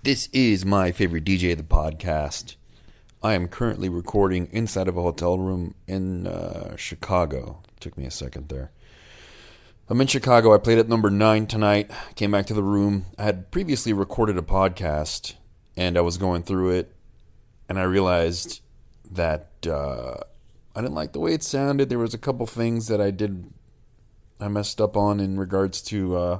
This is my favorite DJ of the podcast. I am currently recording inside of a hotel room in Chicago. Took me a second there. I'm in Chicago. I played at number 9 tonight. Came back to the room. I had previously recorded a podcast, and I was going through it, and I realized that I didn't like the way it sounded. There was a couple things that I messed up on in regards to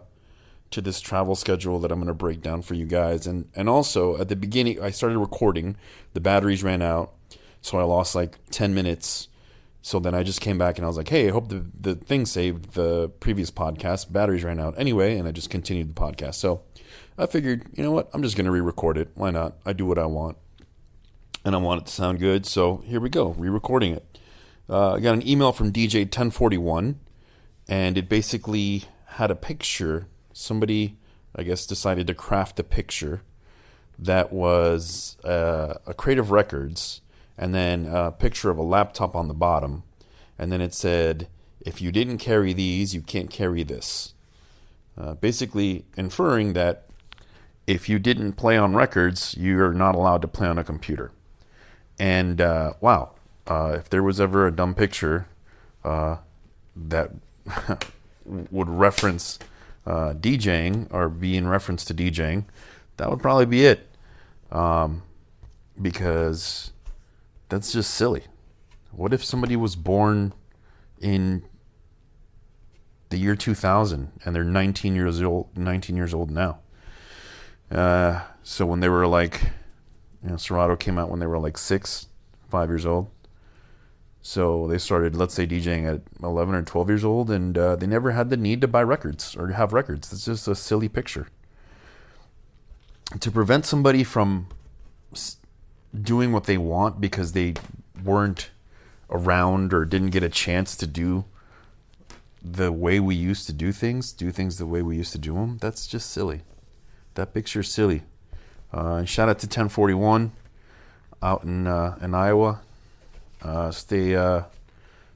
this travel schedule that I'm going to break down for you guys. And also, at the beginning, I started recording. The batteries ran out, so I lost like 10 minutes. So then I just came back and I was like, hey, I hope the thing saved the previous podcast. Batteries ran out anyway, and I just continued the podcast. So I figured, you know what? I'm just going to re-record it. Why not? I do what I want. And I want it to sound good, so here we go, re-recording it. I got an email from DJ 1041, and it basically had a picture. Somebody, I guess, decided to craft a picture that was a crate of records, and then a picture of a laptop on the bottom, and then it said, if you didn't carry these, you can't carry this. Basically inferring that if you didn't play on records, you're not allowed to play on a computer. And wow, if there was ever a dumb picture that would reference DJing or be in reference to DJing, that would probably be it. Because that's just silly. What if somebody was born in the year 2000 and they're 19 years old now? So when they were like, Serato came out when they were like 5 years old. So they started, let's say, DJing at 11 or 12 years old, and they never had the need to buy records or have records. It's just a silly picture. To prevent somebody from doing what they want because they weren't around or didn't get a chance to do the way we used to do things the way we used to do them, that's just silly. That picture's silly. Shout out to 1041 out in Iowa. Stay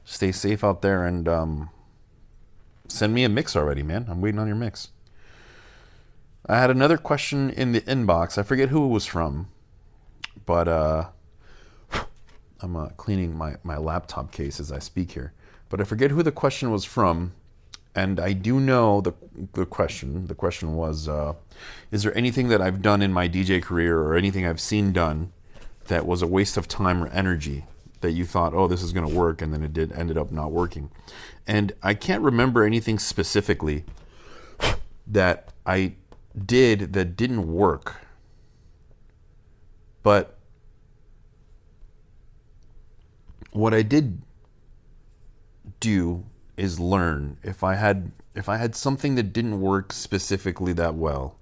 safe out there, and send me a mix already, man. I'm waiting on your mix. I had another question in the inbox. I forget who it was from, but I'm cleaning my laptop case as I speak here. But I forget who the question was from, and I do know the question. The question was, is there anything that I've done in my DJ career or anything I've seen done that was a waste of time or energy that you thought, oh, this is going to work, and then it ended up not working? And I can't remember anything specifically that I did that didn't work. But what I did do is learn. If I had something that didn't work specifically that well,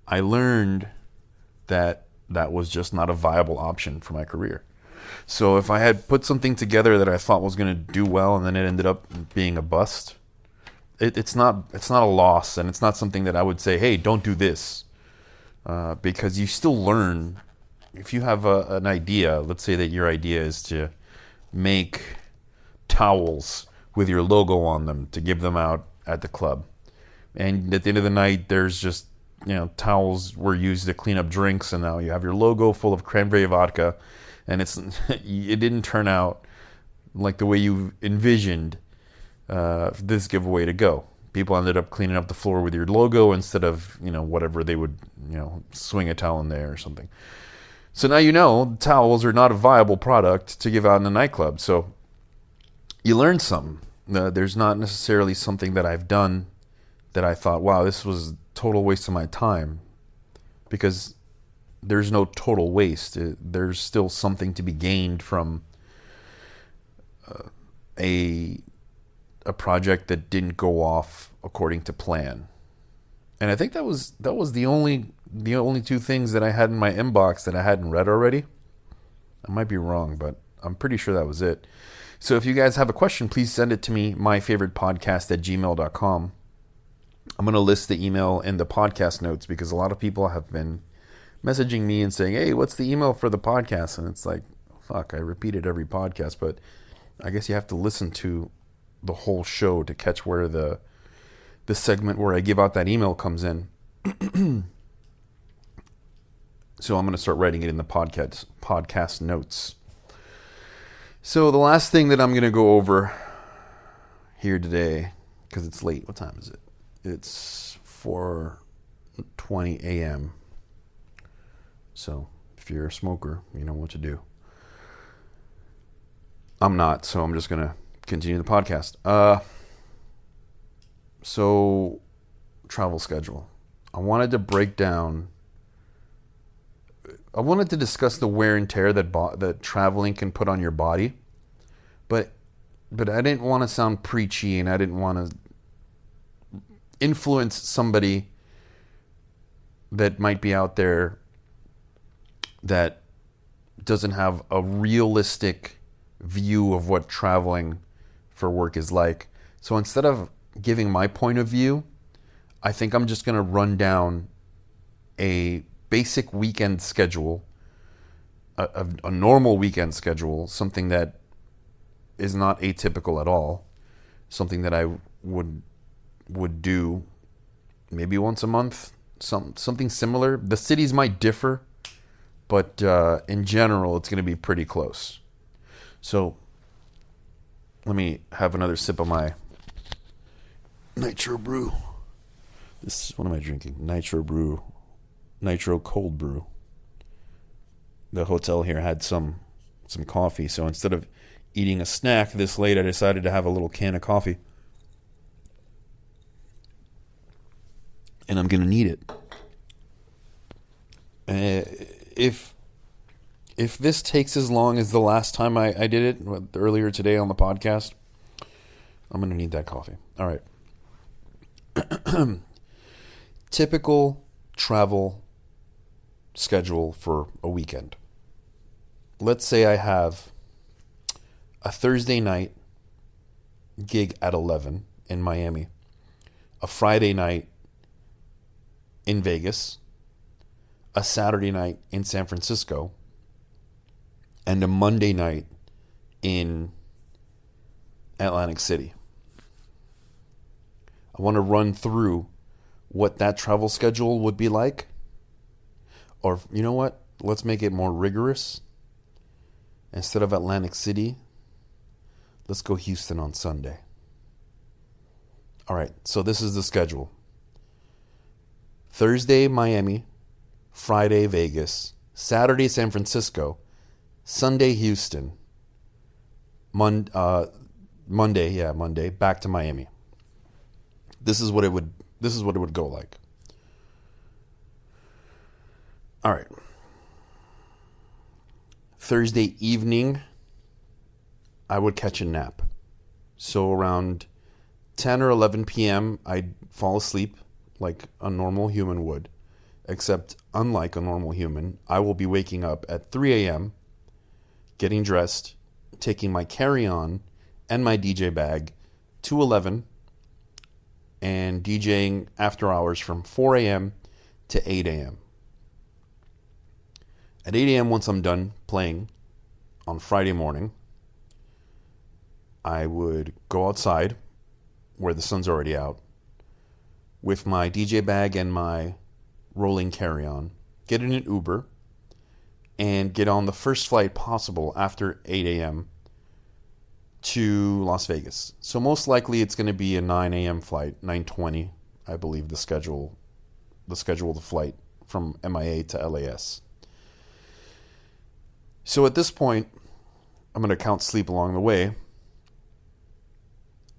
I learned that was just not a viable option for my career. So if I had put something together that I thought was going to do well and then it ended up being a bust, it's not a loss, and it's not something that I would say, hey, don't do this, because you still learn. If you have an idea, let's say that your idea is to make towels with your logo on them to give them out at the club, and at the end of the night there's just towels were used to clean up drinks, and now you have your logo full of cranberry vodka, and it didn't turn out like the way you envisioned this giveaway to go. People ended up cleaning up the floor with your logo instead of whatever they would swing a towel in there or something. So now towels are not a viable product to give out in a nightclub. So you learn something. There's not necessarily something that I've done that I thought, wow, this was a total waste of my time, because there's no total waste. There's still something to be gained from a project that didn't go off according to plan. And I think that was the only two things that I had in my inbox that I hadn't read already. I might be wrong, but I'm pretty sure that was it. So if you guys have a question, please send it to me, myfavoritepodcast@gmail.com. I'm going to list the email in the podcast notes, because a lot of people have been messaging me and saying, hey, what's the email for the podcast? And it's like, fuck, I repeat it every podcast, but I guess you have to listen to the whole show to catch where the segment where I give out that email comes in. So I'm going to start writing it in the podcast notes. So the last thing that I'm going to go over here today, because it's late. What time is it? It's 4:20 a.m. So if you're a smoker, you know what to do. I'm not, so I'm just going to continue the podcast. So travel schedule. I wanted to discuss the wear and tear that traveling can put on your body, but I didn't want to sound preachy, and I didn't want to influence somebody that might be out there that doesn't have a realistic view of what traveling for work is like. So instead of giving my point of view, I think I'm just going to run down a basic weekend schedule, a normal weekend schedule, something that is not atypical at all, something that I would do maybe once a month, something similar. The cities might differ, but in general, it's going to be pretty close. So let me have another sip of my Nitro Brew. What am I drinking? Nitro Cold Brew. The hotel here had some coffee, so instead of eating a snack this late, I decided to have a little can of coffee. And I'm going to need it. If this takes as long as the last time I did it, earlier today on the podcast, I'm going to need that coffee. All right. Typical travel schedule for a weekend. Let's say I have a Thursday night gig at 11 in Miami, a Friday night in Vegas, a Saturday night in San Francisco, and a Monday night in Atlantic City. I want to run through what that travel schedule would be like. Or, you know what? Let's make it more rigorous. Instead of Atlantic City, let's go Houston on Sunday. All right, so this is the schedule. Thursday, Miami. Friday, Vegas. Saturday, San Francisco. Sunday, Houston. Monday, back to Miami. This is what it would go like. All right. Thursday evening, I would catch a nap. So around 10 or 11 p.m., I'd fall asleep like a normal human would. Except, unlike a normal human, I will be waking up at 3 a.m., getting dressed, taking my carry-on and my DJ bag to 11, and DJing after hours from 4 a.m. to 8 a.m. At 8 a.m., once I'm done playing on Friday morning, I would go outside where the sun's already out with my DJ bag and my rolling carry-on, get in an Uber, and get on the first flight possible after 8 a.m. to Las Vegas. So most likely it's going to be a 9 a.m. flight, 9:20, I believe the schedule of the flight from MIA to LAS. So at this point, I'm going to count sleep along the way.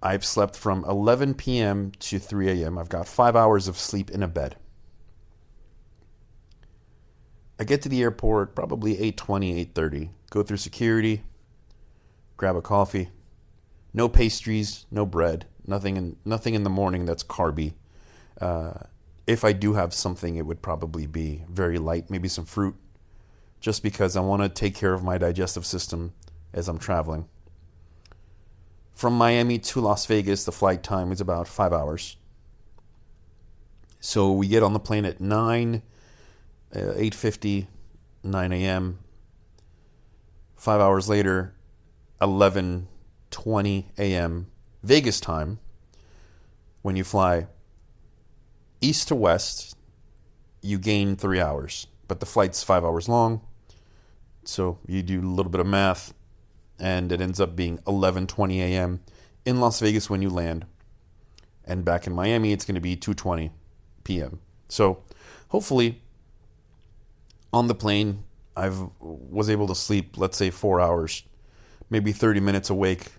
I've slept from 11 p.m. to 3 a.m. I've got 5 hours of sleep in a bed. I get to the airport probably 8:20, 8:30. Go through security, grab a coffee. No pastries, no bread, nothing in the morning that's carby. If I do have something, it would probably be very light, maybe some fruit, just because I want to take care of my digestive system as I'm traveling. From Miami to Las Vegas, the flight time is about 5 hours. So we get on the plane at 8:50, 9 a.m. 5 hours later, 11:20 a.m. Vegas time. When you fly east to west, you gain 3 hours. but the flight's 5 hours long. So you do a little bit of math, and it ends up being 11:20 a.m. in Las Vegas when you land. And back in Miami, it's going to be 2:20 p.m. So hopefully on the plane, I was able to sleep, let's say 4 hours, maybe 30 minutes awake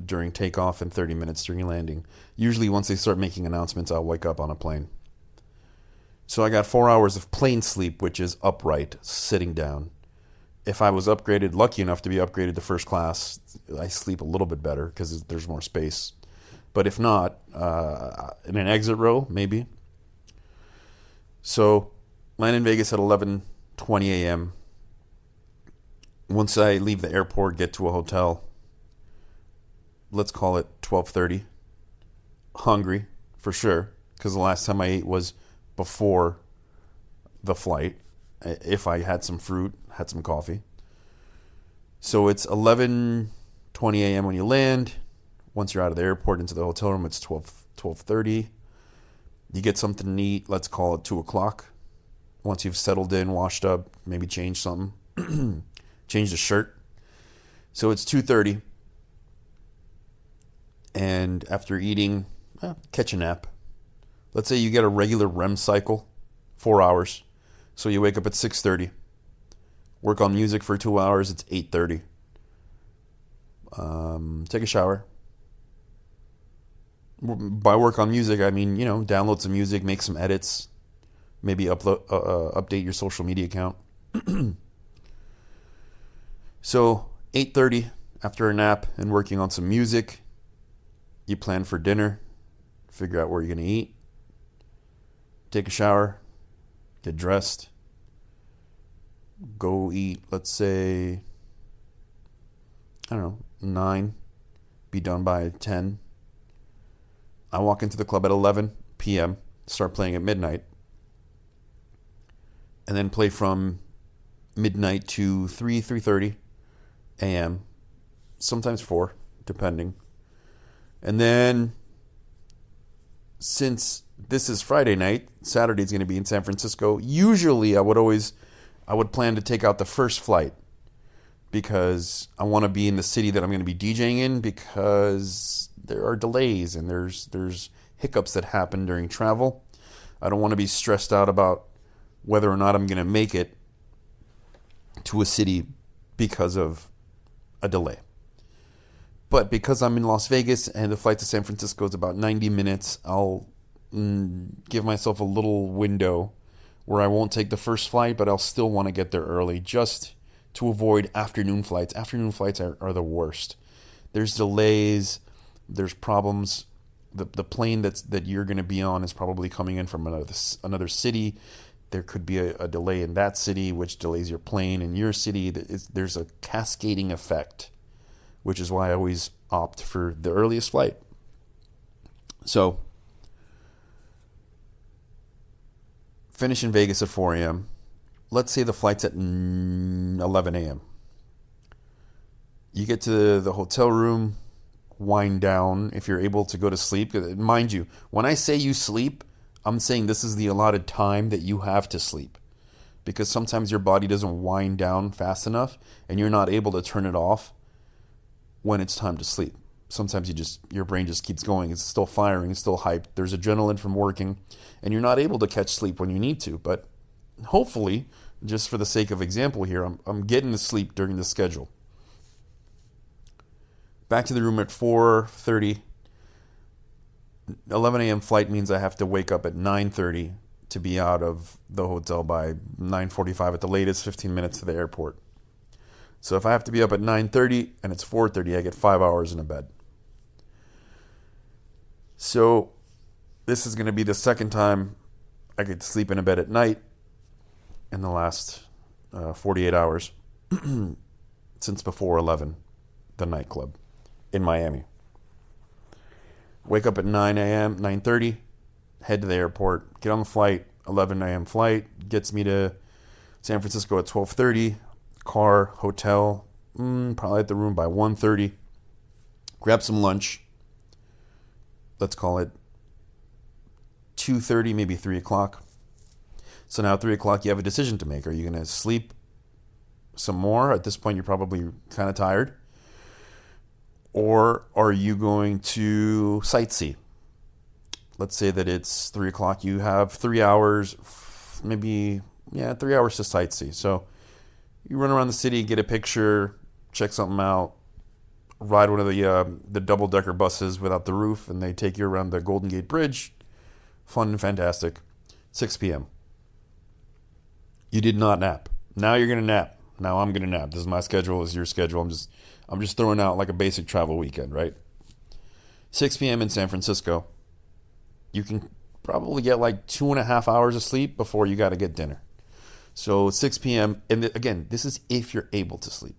during takeoff and 30 minutes during landing. Usually once they start making announcements, I'll wake up on a plane. So I got 4 hours of plane sleep, which is upright, sitting down. If I was upgraded, lucky enough to be upgraded to first class, I sleep a little bit better because there's more space. But if not, in an exit row, maybe. So, land in Vegas at 11:20 a.m. Once I leave the airport, get to a hotel, let's call it 12:30. Hungry, for sure, because the last time I ate was before the flight. If I had some fruit, had some coffee. So it's 11:20 a.m. when you land. Once you're out of the airport into the hotel room, it's 12:30. You get something to eat, let's call it 2 o'clock. Once you've settled in, washed up, maybe changed something, changed a shirt. So it's 2:30. And after eating, catch a nap. Let's say you get a regular REM cycle, 4 hours. So you wake up at 6:30. Work on music for 2 hours, it's 8:30. Take a shower. By work on music, I mean, download some music, make some edits, maybe update your social media account. So 8:30, after a nap and working on some music, you plan for dinner, figure out where you're going to eat, take a shower, get dressed, go eat, let's say, 9, be done by 10. I walk into the club at 11 p.m., start playing at midnight, and then play from midnight to 3:30 a.m., sometimes 4, depending. And then, since this is Friday night, Saturday's going to be in San Francisco, usually I would plan to take out the first flight because I want to be in the city that I'm going to be DJing in, because there are delays and there's hiccups that happen during travel. I don't want to be stressed out about whether or not I'm going to make it to a city because of a delay. But because I'm in Las Vegas and the flight to San Francisco is about 90 minutes, I'll give myself a little window where I won't take the first flight, but I'll still want to get there early just to avoid afternoon flights. Afternoon flights are the worst. There's delays, there's problems. The plane that you're going to be on is probably coming in from another city. There could be a delay in that city, which delays your plane in your city. There's a cascading effect, which is why I always opt for the earliest flight. So, finish in Vegas at 4 a.m. Let's say the flight's at 11 a.m. You get to the hotel room, wind down if you're able to go to sleep. Mind you, when I say you sleep, I'm saying this is the allotted time that you have to sleep. Because sometimes your body doesn't wind down fast enough and you're not able to turn it off when it's time to sleep. Sometimes your brain just keeps going. It's still firing, it's still hyped. There's adrenaline from working, and you're not able to catch sleep when you need to. But hopefully, just for the sake of example here, I'm getting to sleep during the schedule. Back to the room at 4:30. 11 a.m. flight means I have to wake up at 9:30 to be out of the hotel by 9:45 at the latest, 15 minutes to the airport. So if I have to be up at 9:30 and it's 4:30, I get 5 hours in a bed. So this is going to be the second time I get to sleep in a bed at night in the last 48 hours since before 11, the nightclub in Miami. Wake up at 9 a.m., 9:30, head to the airport, get on the flight, 11 a.m. flight, gets me to San Francisco at 12:30, car, hotel, probably at the room by 1:30, grab some lunch, let's call it 2:30, maybe 3 o'clock. So now at 3 o'clock, you have a decision to make. Are you going to sleep some more? At this point, you're probably kind of tired. Or are you going to sightsee? Let's say that it's 3 o'clock. You have 3 hours, maybe, 3 hours to sightsee. So you run around the city, get a picture, check something out, ride one of the double-decker buses without the roof, and they take you around the Golden Gate Bridge. Fun and fantastic. 6 p.m. You did not nap. Now you're going to nap. Now I'm going to nap. This is my schedule. This is your schedule. I'm just throwing out like a basic travel weekend, right? 6 p.m. in San Francisco. You can probably get like 2.5 hours of sleep before you got to get dinner. So 6 p.m. And again, this is if you're able to sleep.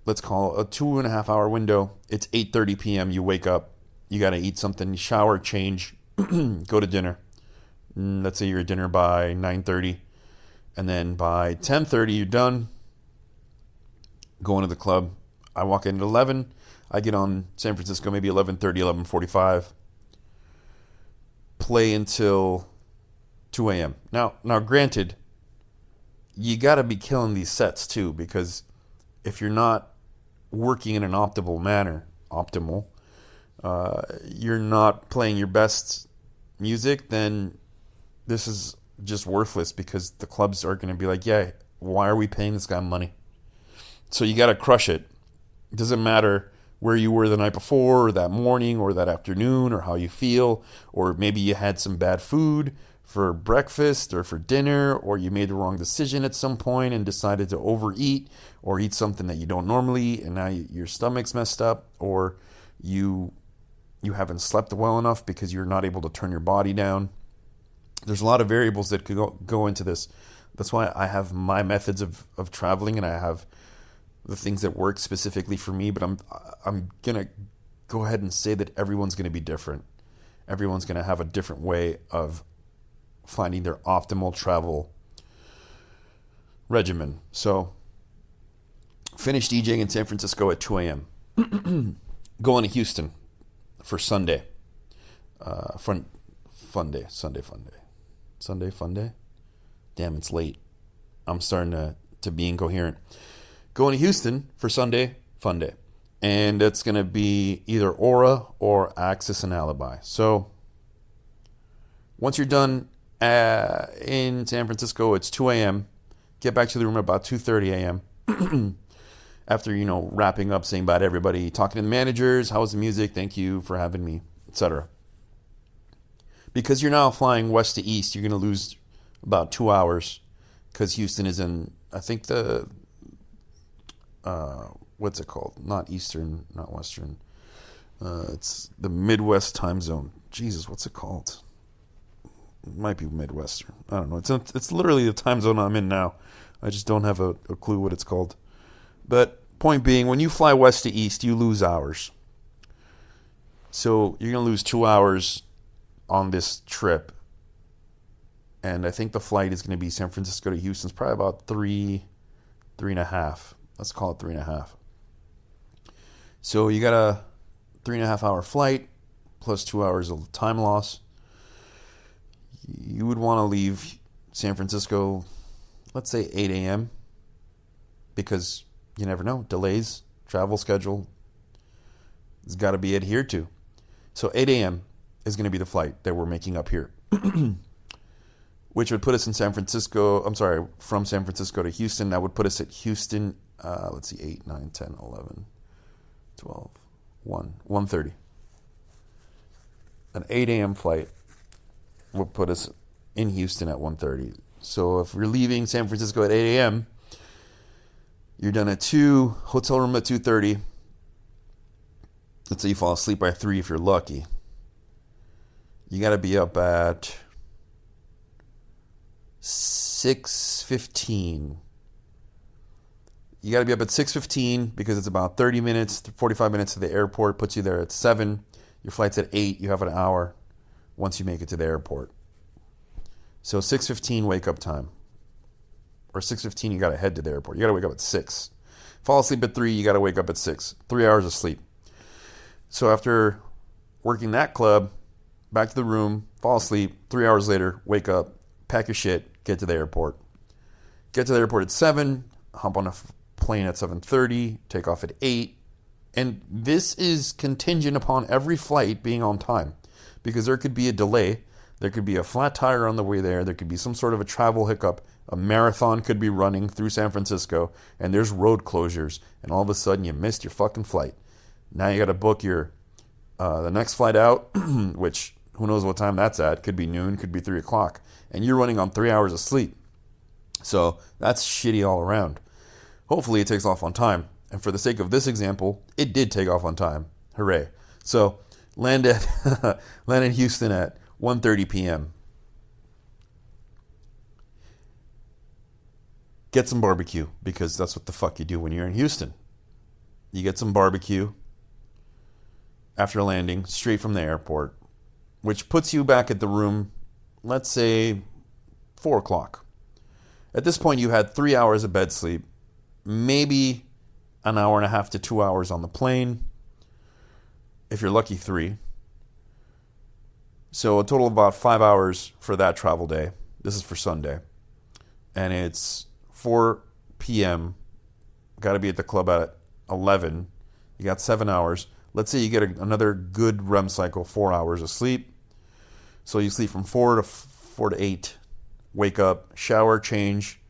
Let's call a 2.5 hour window. It's 8:30 p.m. You wake up. You got to eat something, shower, change, go to dinner. Let's say you're at dinner by 9:30. And then by 10:30, you're done going to the club. I walk in at 11. I get on San Francisco maybe 11:30, 11:45. Play until 2 a.m. Now, granted, you got to be killing these sets too, because if you're not working in an optimal manner, you're not playing your best music, then this is just worthless, because the clubs are going to be like, yeah, why are we paying this guy money? So you got to crush it. It doesn't matter where you were the night before, or that morning, or that afternoon, or how you feel, or maybe you had some bad food for breakfast or for dinner, or you made the wrong decision at some point and decided to overeat or eat something that you don't normally eat, and now your stomach's messed up, or you haven't slept well enough because you're not able to turn your body down. There's a lot of variables that could go into this. That's why I have my methods of traveling, and I have the things that work specifically for me. But I'm gonna go ahead and say that everyone's gonna be different. Everyone's gonna have a different way of finding their optimal travel regimen. So, finish DJing in San Francisco at 2 a.m. Going to Houston for Sunday. Fun day. Sunday fun day? Damn, it's late. I'm starting to be incoherent. Going to Houston for Sunday fun day. And it's going to be either Aura or Axis and Alibi. So once you're done in San Francisco, it's 2 a.m. Get back to the room at about 2:30 a.m. After, wrapping up, saying bye to everybody, talking to the managers, how was the music, thank you for having me, etc. Because you're now flying west to east, you're going to lose about 2 hours, because Houston is in, I think what's it called? Not Eastern, not Western. It's the Midwest time zone. Jesus, what's it called? It might be Midwestern. I don't know. It's literally the time zone I'm in now. I just don't have a clue what it's called. But point being, when you fly west to east, you lose hours. So you're going to lose 2 hours on this trip. And I think the flight is going to be San Francisco to Houston. It's probably about 3.5. Let's call it 3.5. So you got a 3.5 hour flight plus 2 hours of time loss. You would want to leave San Francisco, let's say 8 a.m. because you never know. Delays, travel schedule has got to be adhered to. So 8 a.m. is going to be the flight that we're making up here, which would put us in San Francisco. I'm sorry, from San Francisco to Houston. That would put us at Houston, let's see, 8, 9, 10, 11, 12, 1:30. An 8 a.m. flight would put us in Houston at 1:30. So if we're leaving San Francisco at 8 a.m., you're done at 2, hotel room at 2:30. Let's say you fall asleep by 3 if you're lucky. You got to be up at 6:15. You got to be up at 6:15 because it's about 30 minutes, 45 minutes to the airport. Puts you there at 7. Your flight's at 8. You have an hour once you make it to the airport. So 6:15 wake up time. Or 6:15 you got to head to the airport. You got to wake up at 6. Fall asleep at 3, you got to wake up at 6. 3 hours of sleep. So after working that club, back to the room, fall asleep, 3 hours later, wake up, pack your shit, get to the airport. Get to the airport at 7, hop on a plane at 7:30, take off at 8. And this is contingent upon every flight being on time, because there could be a delay, there could be a flat tire on the way there could be some sort of a travel hiccup, a marathon could be running through San Francisco, and there's road closures, and all of a sudden you missed your fucking flight. Now you got to book your the next flight out, which who knows what time that's at, could be noon, could be 3 o'clock, and you're running on 3 hours of sleep. So that's shitty all around. Hopefully it takes off on time. And for the sake of this example, it did take off on time. Hooray. So landed in Houston at 1:30 p.m. Get some barbecue, because that's what the fuck you do when you're in Houston. You get some barbecue after landing, straight from the airport, which puts you back at the room, let's say 4 o'clock. At this point, you had 3 hours of bed sleep, maybe an hour and a half to 2 hours on the plane. If you're lucky, 3. So a total of about 5 hours for that travel day. This is for Sunday. And it's 4 p.m. Got to be at the club at 11. You got 7 hours. Let's say you get another good REM cycle, 4 hours of sleep. So you sleep from 4 to 8. Wake up, shower, change.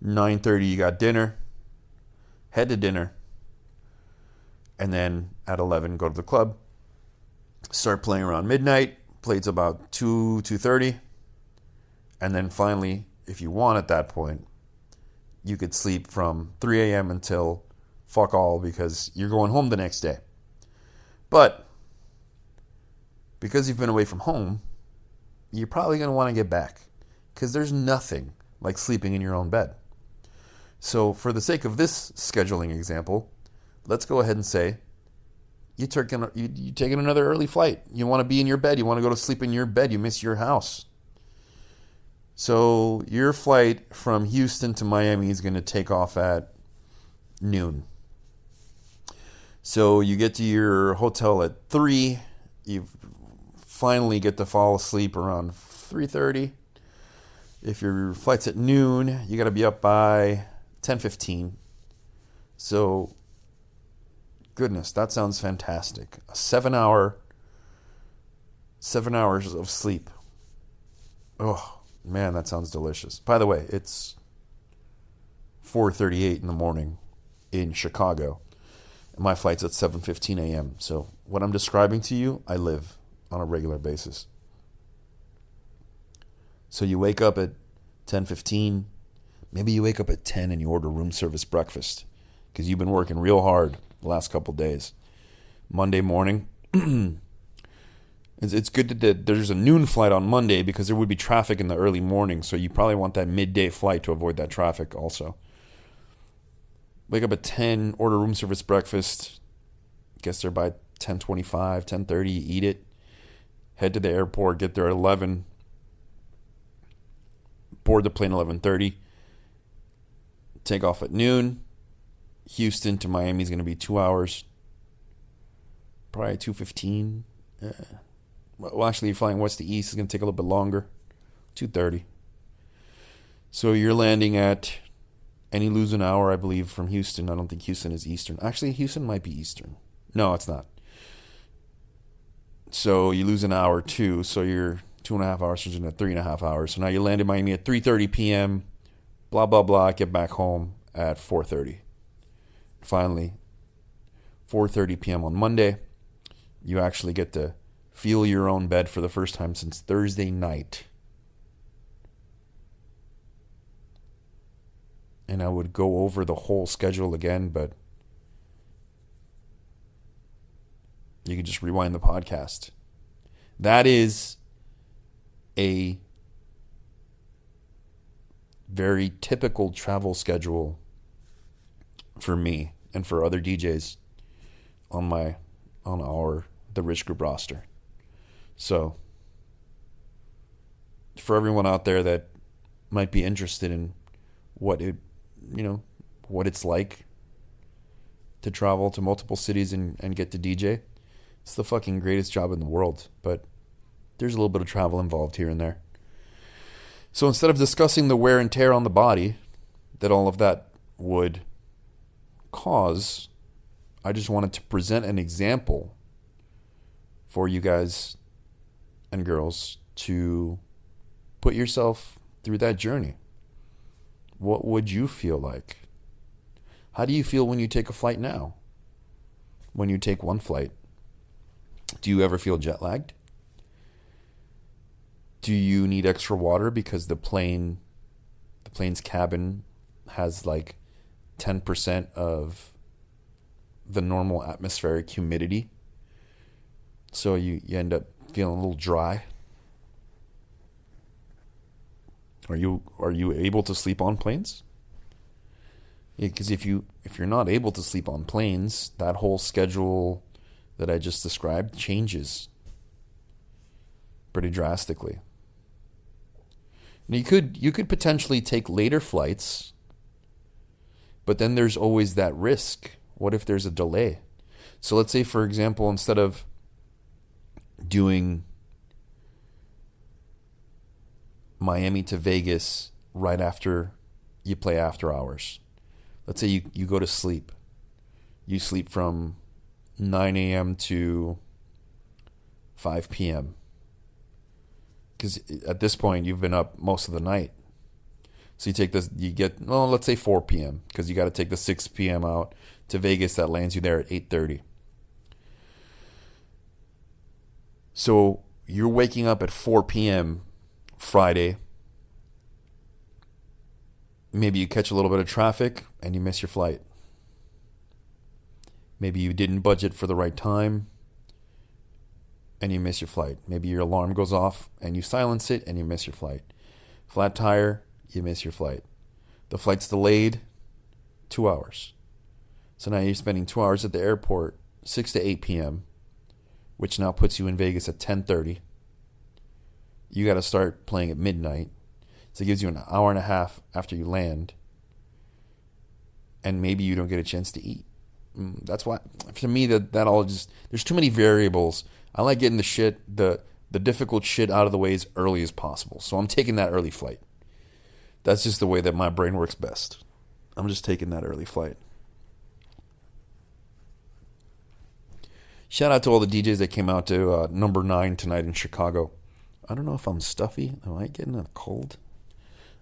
9:30 you got dinner. Head to dinner. And then at 11 go to the club. Start playing around midnight. Play till about 2:30. And then finally, if you want at that point, you could sleep from 3 a.m. until fuck all, because you're going home the next day. But because you've been away from home, you're probably going to want to get back, because there's nothing like sleeping in your own bed. So for the sake of this scheduling example, let's go ahead and say you're taking another early flight. You want to be in your bed. You want to go to sleep in your bed. You miss your house. So your flight from Houston to Miami is going to take off at noon. So you get to your hotel at 3. You finally get to fall asleep around 3:30. If your flight's at noon, you got to be up by 10:15. So, goodness, that sounds fantastic. 7 hours of sleep. Oh, man, that sounds delicious. By the way, it's 4:38 in the morning in Chicago. And my flight's at 7:15 a.m. So what I'm describing to you, I live on a regular basis. So you wake up at 10:15. Maybe you wake up at 10 and you order room service breakfast, because you've been working real hard the last couple of days. Monday morning, it's good that there's a noon flight on Monday, because there would be traffic in the early morning. So you probably want that midday flight to avoid that traffic also. Wake up at 10, order room service breakfast. Gets there by 10:25, 10:30, you eat it. Head to the airport, get there at 11. Board the plane at 11:30. Take off at noon. Houston to Miami is going to be 2 hours. Probably 2:15. Well, actually, you're flying west to east. It's going to take a little bit longer. 2:30. So you're landing at, and you lose an hour, I believe, from Houston. I don't think Houston is Eastern. Actually, Houston might be Eastern. No, it's not. So you lose an hour too. So you're 2.5 hours, turns into 3.5 hours. So now you land in Miami at 3:30 p.m. Blah, blah, blah. Get back home at 4:30. Finally, 4:30 p.m. on Monday, you actually get to feel your own bed for the first time since Thursday night. And I would go over the whole schedule again, but you can just rewind the podcast. That is a very typical travel schedule for me and for other DJs on the Rich Group roster. So for everyone out there that might be interested in what it's like to travel to multiple cities and get to DJ, it's the fucking greatest job in the world. But there's a little bit of travel involved here and there. So instead of discussing the wear and tear on the body that all of that would cause, I just wanted to present an example for you guys and girls to put yourself through that journey. What would you feel like? How do you feel when you take a flight now? When you take one flight? Do you ever feel jet lagged? Do you need extra water because the plane's cabin has like 10% of the normal atmospheric humidity? So you end up feeling a little dry. Are you able to sleep on planes? Because if you're not able to sleep on planes, that whole schedule that I just described changes pretty drastically. And you could potentially take later flights, but then there's always that risk. What if there's a delay? So let's say, for example, instead of doing Miami to Vegas right after you play after hours. Let's say you go to sleep. You sleep from 9 a.m. to 5 p.m. Because at this point, you've been up most of the night. So let's say 4 p.m. because you got to take the 6 p.m. out to Vegas. That lands you there at 8:30. So you're waking up at 4 p.m. Friday. Maybe you catch a little bit of traffic and you miss your flight. Maybe you didn't budget for the right time and you miss your flight. Maybe your alarm goes off and you silence it and you miss your flight. Flat tire, you miss your flight. The flight's delayed 2 hours. So now you're spending 2 hours at the airport, 6 to 8 p.m., which now puts you in Vegas at 10:30. You got to start playing at midnight. So it gives you an hour and a half after you land. And maybe you don't get a chance to eat. That's why, to me, that all just, there's too many variables. I like getting the difficult shit out of the way as early as possible. So I'm taking that early flight. That's just the way that my brain works best. I'm just taking that early flight. Shout out to all the DJs that came out to number 9 tonight in Chicago. I don't know if I'm stuffy. Am I getting a cold?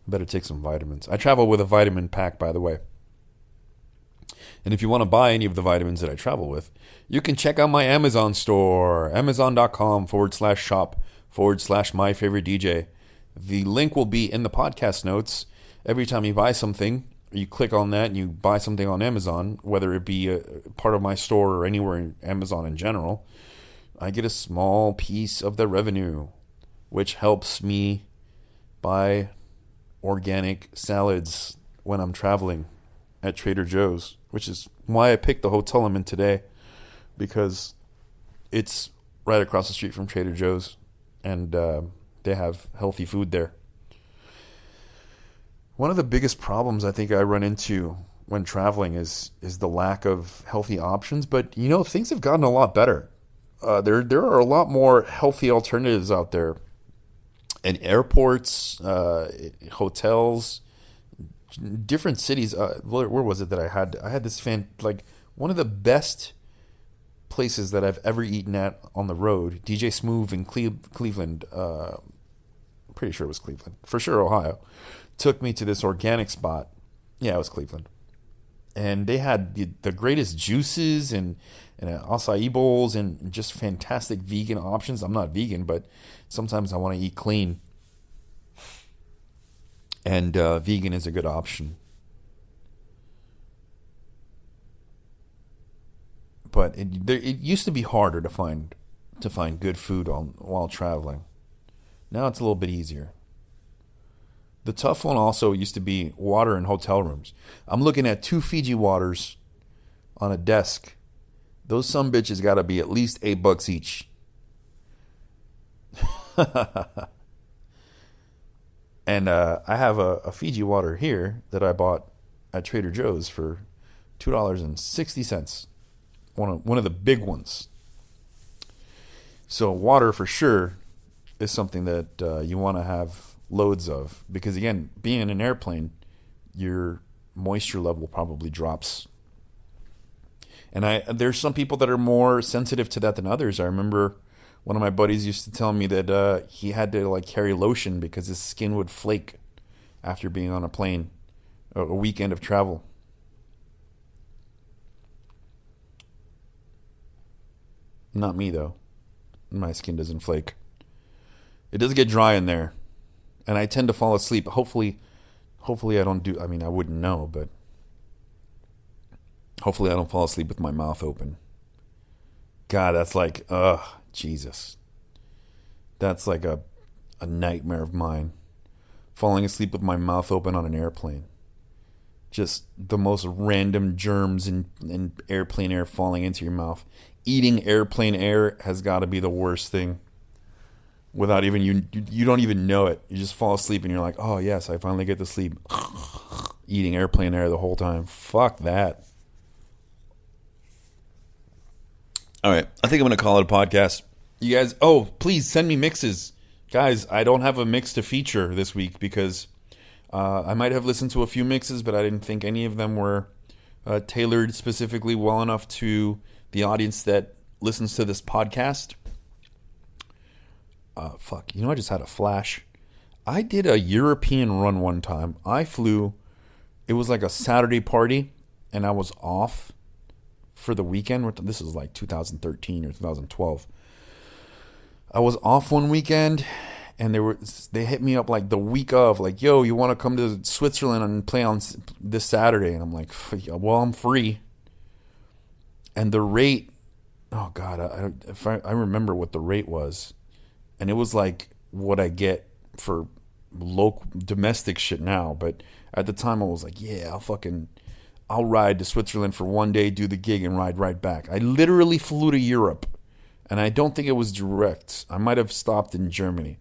I better take some vitamins. I travel with a vitamin pack, by the way. And if you want to buy any of the vitamins that I travel with, you can check out my Amazon store, amazon.com/shop/myfavoritedj. The link will be in the podcast notes. Every time you buy something, you click on that and you buy something on Amazon, whether it be a part of my store or anywhere in Amazon in general, I get a small piece of the revenue, which helps me buy organic salads when I'm traveling at Trader Joe's, which is why I picked the hotel I'm in today, because it's right across the street from Trader Joe's, and they have healthy food there. One of the biggest problems I think I run into when traveling is the lack of healthy options, but things have gotten a lot better. There are a lot more healthy alternatives out there. And airports, hotels, different cities. Where was it that I had? I had this one of the best places that I've ever eaten at on the road. DJ Smooth in Cleveland. I'm pretty sure it was Cleveland. For sure, Ohio. Took me to this organic spot. Yeah, it was Cleveland. And they had the greatest juices and acai bowls and just fantastic vegan options. I'm not vegan, but sometimes I want to eat clean. And vegan is a good option. But it used to be harder to find good food while traveling. Now it's a little bit easier. The tough one also used to be water in hotel rooms. I'm looking at 2 Fiji waters on a desk. Those sumbitches got to be at least $8 each. And I have a Fiji water here that I bought at Trader Joe's for $2.60. One of the big ones. So water for sure is something that you want to have loads of. Because again, being in an airplane, your moisture level probably drops. And there's some people that are more sensitive to that than others. I remember one of my buddies used to tell me that he had to like carry lotion because his skin would flake after being on a plane, a weekend of travel. Not me though. My skin doesn't flake. It does get dry in there, and I tend to fall asleep. Hopefully I don't do. I mean, I wouldn't know, but hopefully I don't fall asleep with my mouth open. God, that's like, Jesus. That's like a nightmare of mine. Falling asleep with my mouth open on an airplane. Just the most random germs and airplane air falling into your mouth. Eating airplane air has got to be the worst thing. Without even, you don't even know it. You just fall asleep and you're like, oh yes, I finally get to sleep. Eating airplane air the whole time. Fuck that. All right, I think I'm going to call it a podcast. You guys, please send me mixes. Guys, I don't have a mix to feature this week because I might have listened to a few mixes, but I didn't think any of them were tailored specifically well enough to the audience that listens to this podcast. Fuck, I just had a flash. I did a European run one time. I flew, it was like a Saturday party, and I was off for the weekend. This is like 2013 or 2012. I was off one weekend, and they hit me up like the week of, like, yo, you want to come to Switzerland and play on this Saturday? And I'm like, well, I'm free. And the rate, oh God, I remember what the rate was. And it was like what I get for local domestic shit now. But at the time I was like, yeah, I'll ride to Switzerland for one day, do the gig, and ride right back. I literally flew to Europe. And I don't think it was direct. I might have stopped in Germany.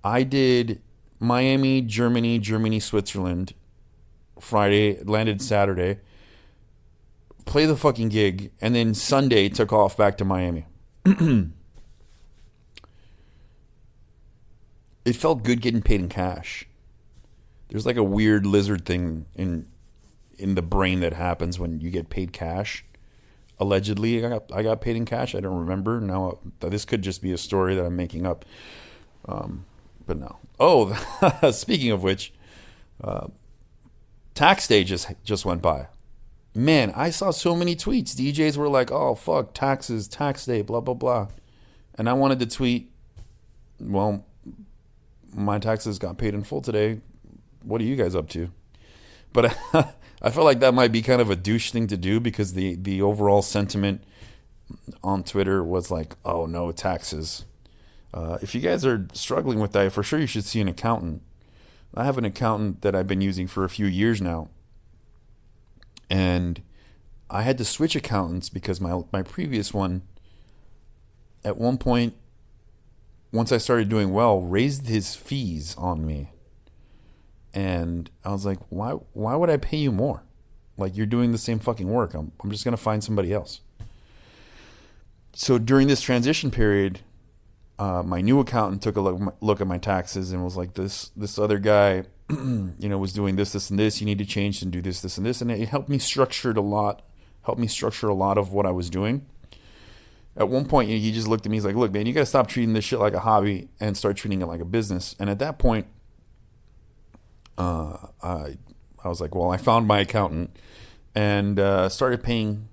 I did Miami, Germany, Switzerland, Friday, landed Saturday, play the fucking gig, and then Sunday took off back to Miami. It felt good getting paid in cash. There's like a weird lizard thing in the brain that happens when you get paid cash. Allegedly, I got paid in cash. I don't remember. Now, this could just be a story that I'm making up. But no. Oh, speaking of which, tax day just went by. Man, I saw so many tweets. DJs were like, oh, fuck, taxes, tax day, blah, blah, blah. And I wanted to tweet, well, my taxes got paid in full today. What are you guys up to? But I feel like that might be kind of a douche thing to do because the overall sentiment on Twitter was like, oh, no, taxes. If you guys are struggling with that, for sure you should see an accountant. I have an accountant that I've been using for a few years now. And I had to switch accountants because my previous one, at one point, once I started doing well, raised his fees on me. And I was like, why would I pay you more? Like, you're doing the same fucking work. I'm just going to find somebody else. So during this transition period, my new accountant took a look at my taxes and was like, this other guy, was doing this, and this. You need to change and do this, and this. And it helped me structure a lot of what I was doing. At one point, he just looked at me. He's like, look, man, you got to stop treating this shit like a hobby and start treating it like a business. And at that point, I was like, well, I found my accountant and started paying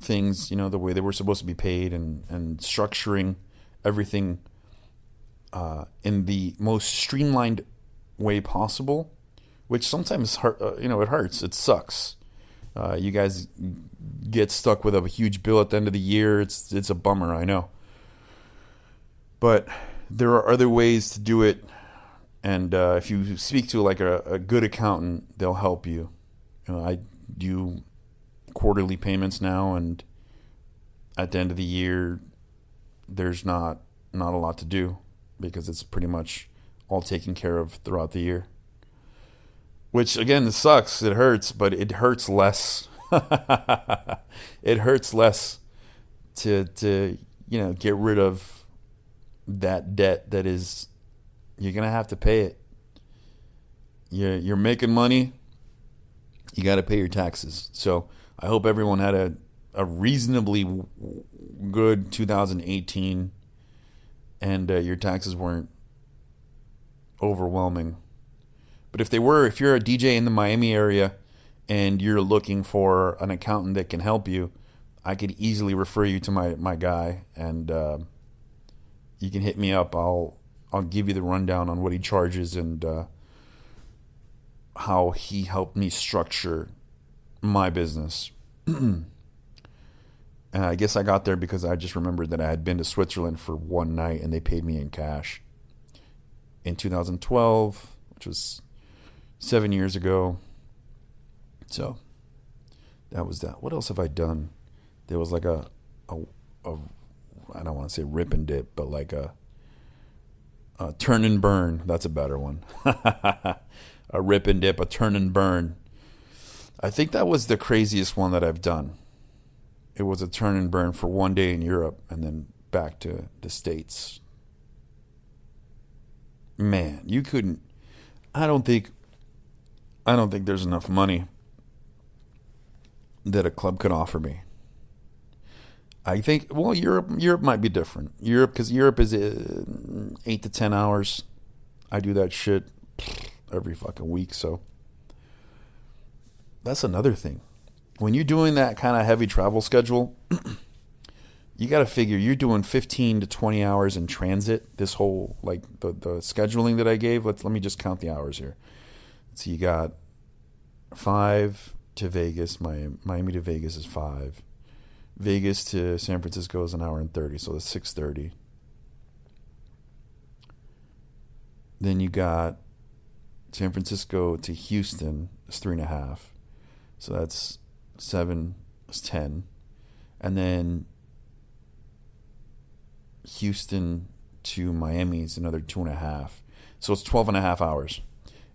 things, the way they were supposed to be paid and structuring everything in the most streamlined way possible, which sometimes it hurts. It sucks. You guys get stuck with a huge bill at the end of the year. It's a bummer, I know. But there are other ways to do it. And if you speak to like a good accountant, they'll help you. I do quarterly payments now, and at the end of the year, there's not a lot to do because it's pretty much all taken care of throughout the year. Which, again, it sucks. It hurts, but it hurts less. It hurts less to get rid of that debt that is You're gonna have to pay it. You're making money. You got to pay your taxes. So I hope everyone had a reasonably good 2018, and your taxes weren't overwhelming. But if they were, if you're a DJ in the Miami area and you're looking for an accountant that can help you, I could easily refer you to my guy, and you can hit me up. I'll give you the rundown on what he charges and how he helped me structure my business. And I guess I got there because I just remembered that I had been to Switzerland for one night and they paid me in cash in 2012, which was 7 years ago. So that was that. What else have I done? There was like a I don't want to say rip and dip, but like a turn and burn. That's a better one. A rip and dip, a turn and burn. I think that was the craziest one that I've done. It was a turn and burn for one day in Europe and then back to the States. Man, you couldn't. I don't think there's enough money that a club could offer me. I think, well, Europe might be different. Because Europe is 8 to 10 hours. I do that shit every fucking week, so that's another thing. When you're doing that kind of heavy travel schedule, you got to figure you're doing 15 to 20 hours in transit. This whole, like, the scheduling that I gave, let me just count the hours here. So you got 5 to Vegas. Miami to Vegas is 5. Vegas to San Francisco is an hour and 30, so that's 6:30. Then you got San Francisco to Houston is 3.5. So that's 7, that's 10. And then Houston to Miami is another 2.5. So it's 12.5 hours.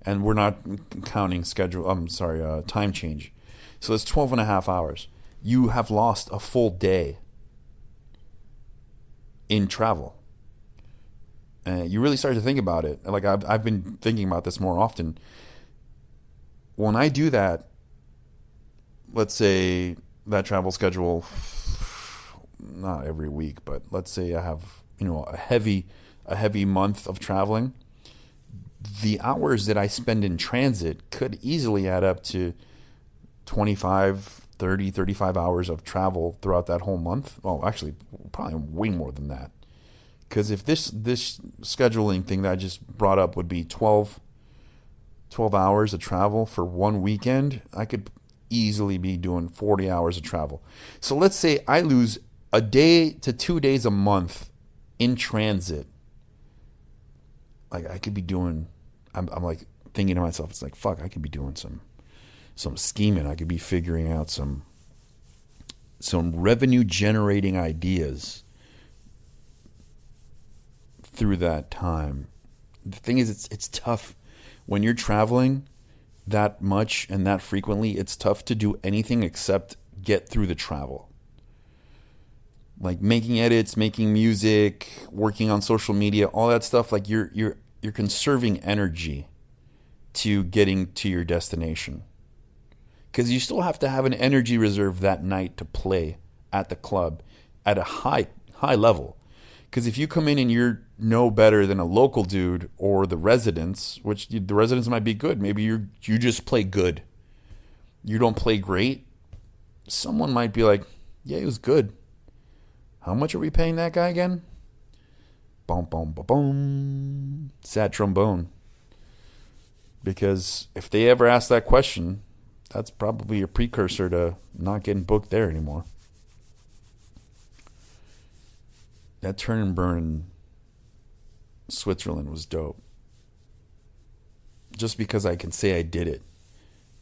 And we're not counting time change. So it's 12.5 hours. You have lost a full day in travel. You really start to think about it. Like I've been thinking about this more often. When I do that, let's say that travel schedule, not every week, but let's say I have, a heavy month of traveling. The hours that I spend in transit could easily add up to 25, 30, 35 hours of travel throughout that whole month. Well, actually, probably way more than that. Because if this scheduling thing that I just brought up would be 12 hours of travel for one weekend, I could easily be doing 40 hours of travel. So let's say I lose a day to 2 days a month in transit. Like I could be doing, I'm like thinking to myself, it's like, fuck, I could be doing some scheming. I could be figuring out some revenue generating ideas through that time. The thing is, it's tough when you're traveling that much and that frequently. It's tough to do anything except get through the travel. Like making edits, making music, working on social media, all that stuff. Like you're conserving energy to getting to your destination, because you still have to have an energy reserve that night to play at the club at a high level. Because if you come in and you're no better than a local dude or the residents, which the residents might be good, maybe you just play good, you don't play great, someone might be like, yeah, he was good. How much are we paying that guy again? Boom, boom, boom, boom. Sad trombone. Because if they ever ask that question, that's probably a precursor to not getting booked there anymore. That turn and burn in Switzerland was dope. Just because I can say I did it.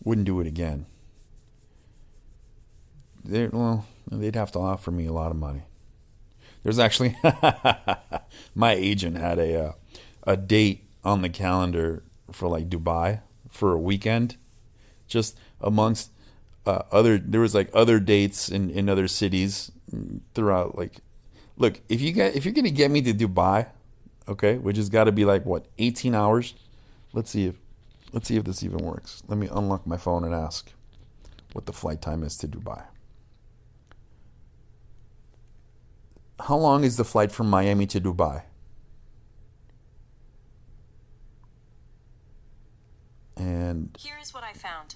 Wouldn't do it again. They'd have to offer me a lot of money. There's actually my agent had a date on the calendar for like Dubai for a weekend, just amongst there was like other dates in other cities throughout. Like, look, if you're gonna get me to Dubai, Okay, which has got to be like what, 18 hours. Let's see if this even works. Let me unlock my phone and ask what the flight time is to Dubai. How long is the flight from Miami to Dubai? And here is what I found.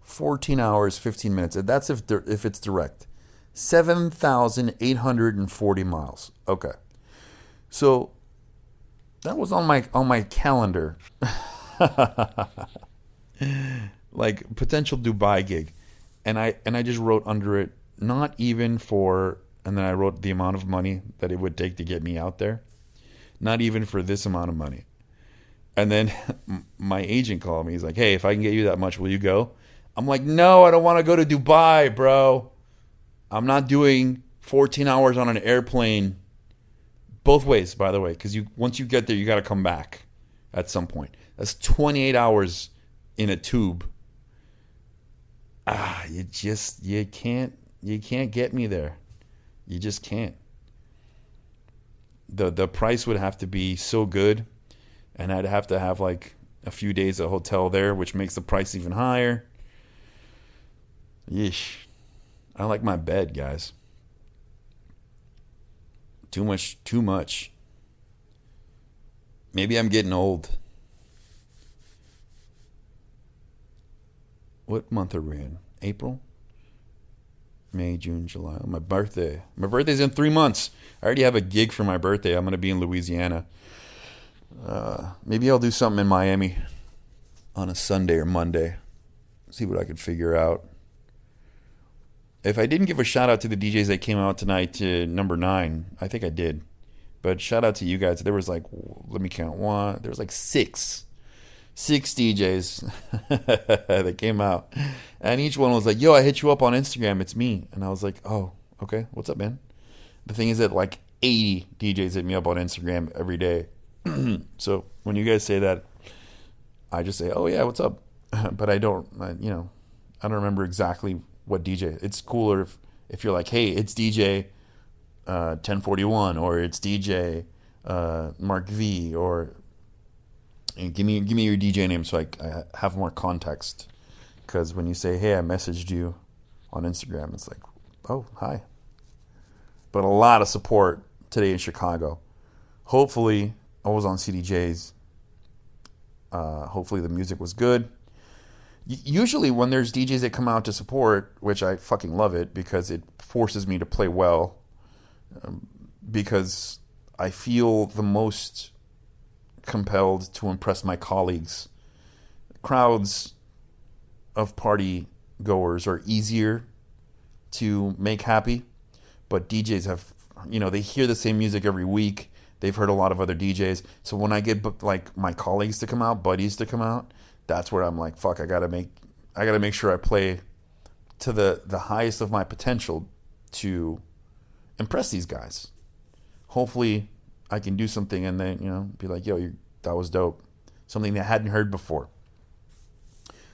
14 hours, 15 minutes. And that's if it's direct. 7,840 miles. Okay. So that was on my calendar. Like potential Dubai gig. And I just wrote under it, not even for, and then I wrote the amount of money that it would take to get me out there. Not even for this amount of money. And then my agent called me. He's like, "Hey, if I can get you that much, will you go?" I'm like, "No, I don't want to go to Dubai, bro. I'm not doing 14 hours on an airplane." Both ways, by the way, because once you get there, you got to come back at some point. That's 28 hours in a tube. You can't get me there. You just can't. The price would have to be so good, and I'd have to have like a few days of hotel there, which makes the price even higher. Yeesh. I like my bed, guys. Too much. Maybe I'm getting old. What month are we in? April? May, June, July. My birthday. My birthday's in 3 months. I already have a gig for my birthday. I'm going to be in Louisiana. Maybe I'll do something in Miami on a Sunday or Monday. See what I could figure out. If I didn't give a shout out to the DJs that came out tonight to number 9, I think I did. But shout out to you guys. There was like, let me count one. There was like six DJs that came out. And each one was like, "Yo, I hit you up on Instagram. It's me." And I was like, "Oh, okay. What's up, man?" The thing is that like 80 DJs hit me up on Instagram every day. So when you guys say that, I just say, "Oh yeah, what's up?" But I don't remember exactly what DJ. It's cooler if you're like, "Hey, it's DJ 1041 or it's DJ Mark V," or and give me your DJ name so I have more context. Because when you say, "Hey, I messaged you on Instagram," it's like, "Oh, hi." But a lot of support today in Chicago. Hopefully, I was on CDJs. Hopefully, the music was good. Usually, when there's DJs that come out to support, which I fucking love it because it forces me to play well, because I feel the most compelled to impress my colleagues. Crowds of party goers are easier to make happy, but DJs have, they hear the same music every week. They've heard a lot of other DJs. So when I get like my colleagues to come out, buddies to come out, that's where I'm like, fuck, I gotta make sure I play to the highest of my potential to impress these guys. Hopefully I can do something and then, be like, "Yo, that was dope." Something that I hadn't heard before.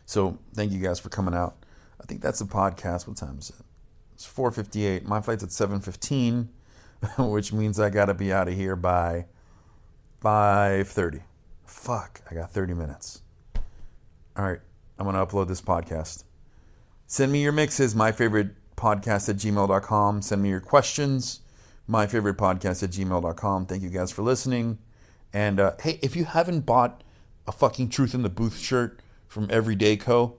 So thank you guys for coming out. I think that's the podcast. What time is it? It's 4:58. My flight's at 7:15, which means I got to be out of here by 5:30. Fuck, I got 30 minutes. All right, I'm going to upload this podcast. Send me your mixes, myfavoritepodcast@gmail.com. Send me your questions, myfavoritepodcast@gmail.com. Thank you guys for listening. And hey, if you haven't bought a fucking Truth in the Booth shirt from Everyday Co.,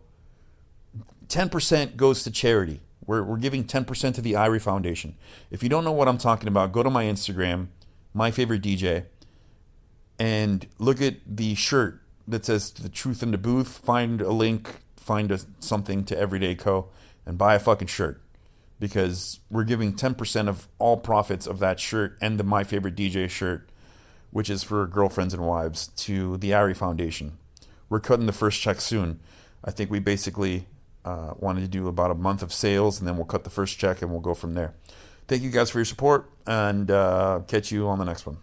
10% goes to charity. We're giving 10% to the r.o.a.d Foundation. If you don't know what I'm talking about, go to my Instagram, my favorite DJ, and look at the shirt that says The Truth in the Booth. Find a link, something to Everyday Co., and buy a fucking shirt. Because we're giving 10% of all profits of that shirt and the My Favorite DJ shirt, which is for girlfriends and wives, to the r.o.a.d Foundation. We're cutting the first check soon. I think we basically wanted to do about a month of sales, and then we'll cut the first check and we'll go from there. Thank you guys for your support, and catch you on the next one.